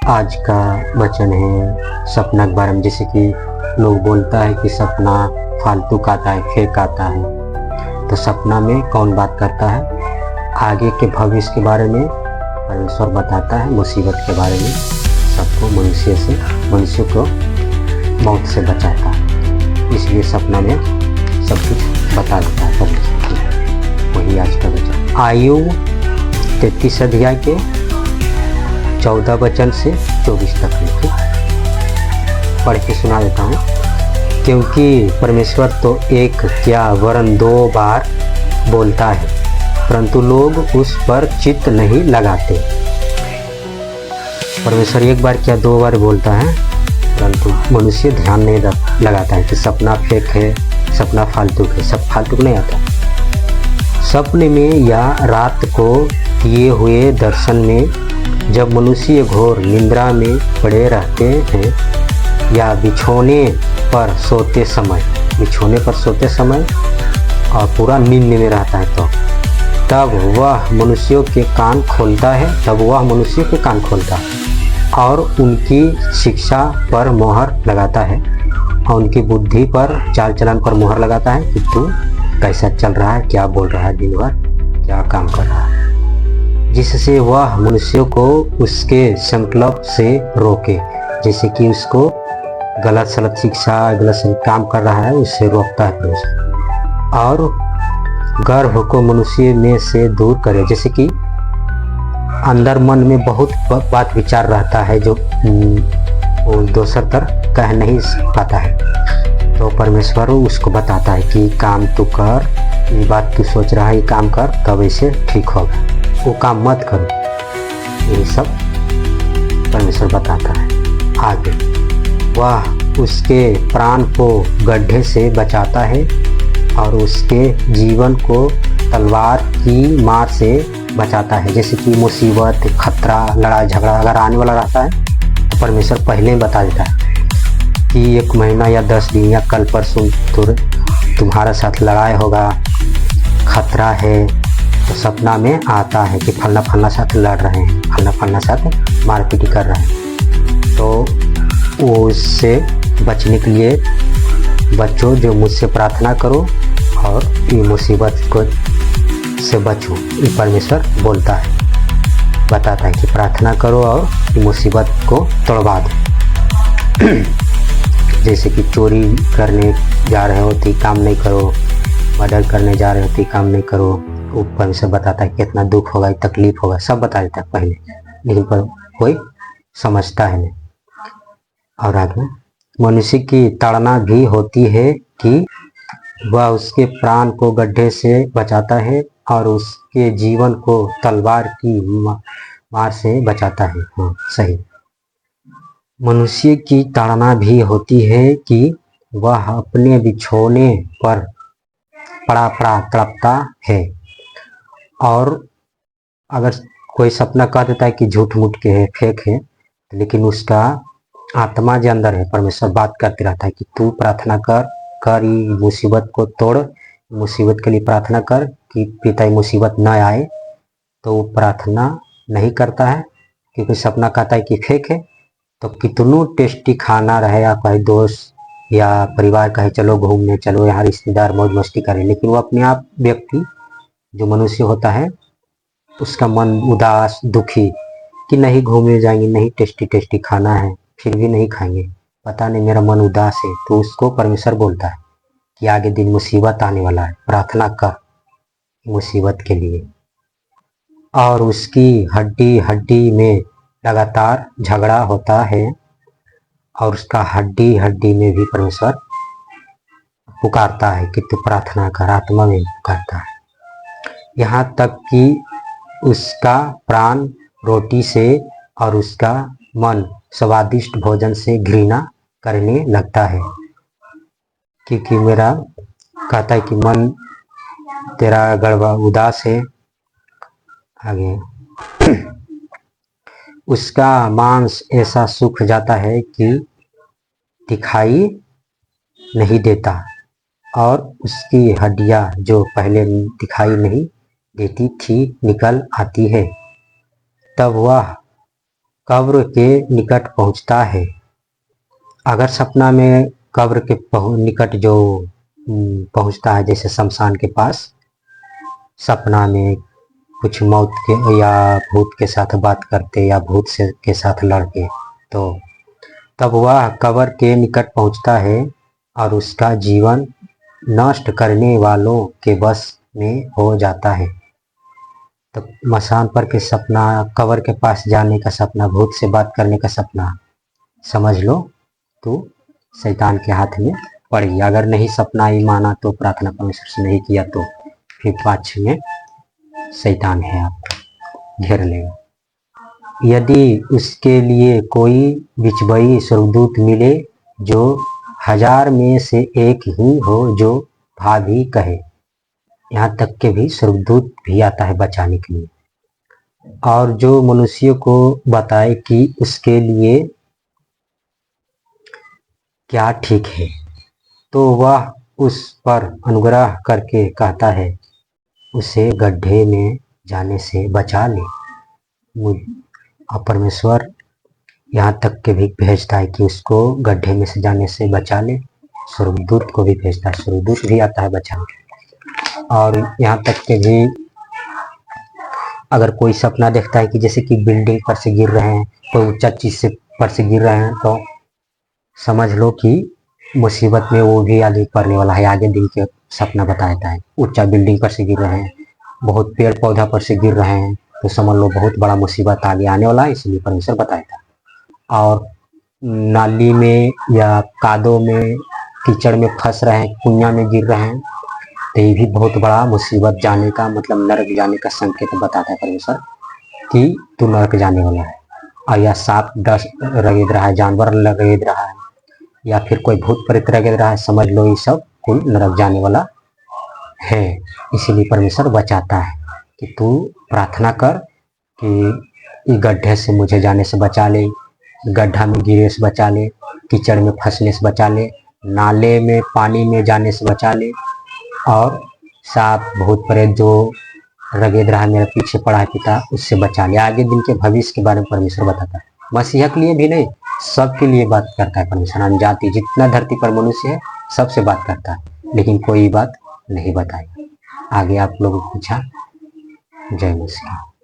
आज का वचन है सपना के बारे में। जैसे कि लोग बोलता है कि सपना फालतू का आता है, फेक आता है। तो सपना में कौन बात करता है? आगे के भविष्य के बारे में परमेश्वर बताता है, मुसीबत के बारे में सबको, मनुष्य को मौत से बचाता है। इसलिए सपना में सब कुछ बता देता है परमेश्वर। वही आज का वचन। आयु 33 अध्याय के 14 वचन से 24 तक लिखे, पढ़ के सुना देता हूँ। क्योंकि परमेश्वर तो एक क्या वरन 2 बार बोलता है, परंतु लोग उस पर चित्त नहीं लगाते। परमेश्वर एक बार क्या 2 बार बोलता है, परंतु मनुष्य ध्यान नहीं लगाता है कि सपना फेक है, सपना फालतू है। सब फालतू नहीं आता। सपने में या रात को किए हुए दर्शन में जब मनुष्य घोर निद्रा में पड़े रहते हैं या बिछौने पर सोते समय और पूरा नींद में रहता है, तो तब वह मनुष्यों के कान खोलता है और उनकी शिक्षा पर मोहर लगाता है और उनकी बुद्धि पर, चाल चलन पर मोहर लगाता है कि तू कैसा चल रहा है, क्या बोल रहा है, दिन भर क्या काम कर रहा है, जिससे वह मनुष्यों को उसके संकल्प से रोके। जैसे कि उसको गलत सलत शिक्षा, गलत सलत काम कर रहा है, उससे रोकता है परमेश्वर। और गर्व को मनुष्य में से दूर करे। जैसे कि अंदर मन में बहुत बात विचार रहता है जो वो दूसर तरफ कह नहीं पाता है, तो परमेश्वर उसको बताता है कि काम तू कर, ये बात तू सोच रहा है, ये काम कर, तब ऐसे ठीक होगा, वो काम मत करो। ये सब परमेश्वर बताता है। आगे वह उसके प्राण को गड्ढे से बचाता है और उसके जीवन को तलवार की मार से बचाता है। जैसे कि मुसीबत, खतरा, लड़ाई झगड़ा अगर आने वाला रहता है तो परमेश्वर पहले ही बता देता है कि 1 महीना या 10 दिन या कल परसों तुम्हारा साथ लड़ाई होगा, खतरा है। तो सपना में आता है कि फलना साथ लड़ रहे हैं, फलना साथ मारपीट कर रहे हैं। तो वो उससे बचने के लिए बच्चों, जो मुझसे प्रार्थना करो और ये मुसीबत को से बचो। ये परमेश्वर बोलता है, बताता है कि प्रार्थना करो और ये मुसीबत को तोड़वा दो। जैसे कि चोरी करने जा रहे हो तो काम नहीं करो, मर्डर करने जा रहे हो तो काम नहीं करो। वो परमेश्वर बताता है कितना दुख होगा, तकलीफ होगा, सब बता देता है पहले, लेकिन पर कोई समझता है नहीं। और आगे मनुष्य की ताड़ना भी होती है कि वह उसके प्राण को गड्ढे से बचाता है और उसके जीवन को तलवार की मार से बचाता है। हाँ, सही। मनुष्य की ताड़ना भी होती है कि वह अपने बिछौने पर पड़ा तड़पता है। और अगर कोई सपना कह देता है कि झूठ मूठ के है, फेक है, लेकिन उसका आत्मा जो अंदर है, परमेश्वर बात करते रहता है कि तू प्रार्थना कर ये मुसीबत को तोड़, मुसीबत के लिए प्रार्थना कर कि पिता ये मुसीबत न आए। तो वो प्रार्थना नहीं करता है क्योंकि सपना कहता है कि फेक है। तो कितनों टेस्टी खाना रहे, या कोई दोस्त या परिवार कहे चलो घूमने चलो, यहाँ रिश्तेदार मौज मस्ती करें, लेकिन वो अपने आप व्यक्ति जो मनुष्य होता है उसका मन उदास, दुखी कि नहीं घूमने जाएंगे, नहीं टेस्टी खाना है, फिर भी नहीं खाएंगे, पता नहीं मेरा मन उदास है। तो उसको परमेश्वर बोलता है कि आगे दिन मुसीबत आने वाला है, प्रार्थना कर मुसीबत के लिए। और उसकी हड्डी में लगातार झगड़ा होता है और उसका हड्डी में भी परमेश्वर पुकारता है कि तू प्रार्थना कर, आत्मा में पुकारता है। यहाँ तक कि उसका प्राण रोटी से और उसका मन स्वादिष्ट भोजन से घृणा करने लगता है, क्योंकि मेरा कहता है कि मन तेरा गड़बड़ उदास है। आगे उसका मांस ऐसा सूख जाता है कि दिखाई नहीं देता और उसकी हड्डियां जो पहले दिखाई नहीं देती थी निकल आती है। तब वह कब्र के निकट पहुंचता है। अगर सपना में कब्र के निकट जो पहुंचता है, जैसे शमशान के पास सपना में कुछ मौत के या भूत के साथ बात करते या भूत से के साथ लड़के, तो तब वह कब्र के निकट पहुंचता है और उसका जीवन नष्ट करने वालों के बस में हो जाता है। तो मसान पर के सपना, कब्र के पास जाने का सपना, भूत से बात करने का सपना, समझ लो तो शैतान के हाथ में पड़ गया। अगर नहीं सपना ही माना तो प्रार्थना परमेश्वर से नहीं किया तो फिर पाछे में शैतान है, आप घेर लेगा। यदि उसके लिए कोई बिचबई स्वर्गदूत मिले जो 1000 में से एक ही हो जो भाभी कहे, यहाँ तक के भी स्वर्गदूत भी आता है बचाने के लिए, और जो मनुष्य को बताए कि उसके लिए क्या ठीक है, तो वह उस पर अनुग्रह करके कहता है उसे गड्ढे में जाने से बचा ले। और परमेश्वर यहाँ तक के भी भेजता है कि उसको गड्ढे में से जाने से बचा ले। स्वर्गदूत को भी भेजता है, स्वर्गदूत भी आता है बचाने। और यहाँ तक के भी अगर कोई सपना देखता है कि जैसे कि बिल्डिंग पर से गिर रहे हैं, कोई ऊंचा चीज से पर से गिर रहे हैं, तो समझ लो कि मुसीबत में वो भी आगे करने वाला है। आगे दिन के सपना बताता है, ऊंचा बिल्डिंग पर से गिर रहे हैं, बहुत पेड़ पौधा पर से गिर रहे हैं, तो समझ लो बहुत बड़ा मुसीबत आगे आने वाला है, इसलिए परमेश्वर बताता है। और नाली में या कादों में, कीचड़ में फंस रहे हैं, कुइयां में गिर रहे हैं, तो ये भी बहुत बड़ा मुसीबत जाने का, मतलब नरक जाने का संकेत बताता है परमेश्वर कि तू नरक जाने वाला है। और या सांप डस रगेद रहा है, जानवर रगेद रहा है, या फिर कोई भूत प्रेत रगेद रहा है, समझ लो ये सब कुल नरक जाने वाला है। इसीलिए परमेश्वर बचाता है कि तू प्रार्थना कर कि गड्ढे से मुझे जाने से बचा ले, गड्ढा में गिरे से बचा ले, कीचड़ में फंसने से बचा ले, नाले में पानी में जाने से बचा ले, और सांप भूत प्रेत जो रगेद रहा मेरे पीछे पड़ा है पिता, उससे बचा ले। आगे दिन के भविष्य के बारे में परमेश्वर बताता है। मसीहा के लिए भी नहीं, सबके लिए बात करता है परमेश्वर। अनजाति जितना धरती पर मनुष्य है सबसे बात करता है, लेकिन कोई बात नहीं बताई। आगे आप लोगों को पूछा। जय मसीह।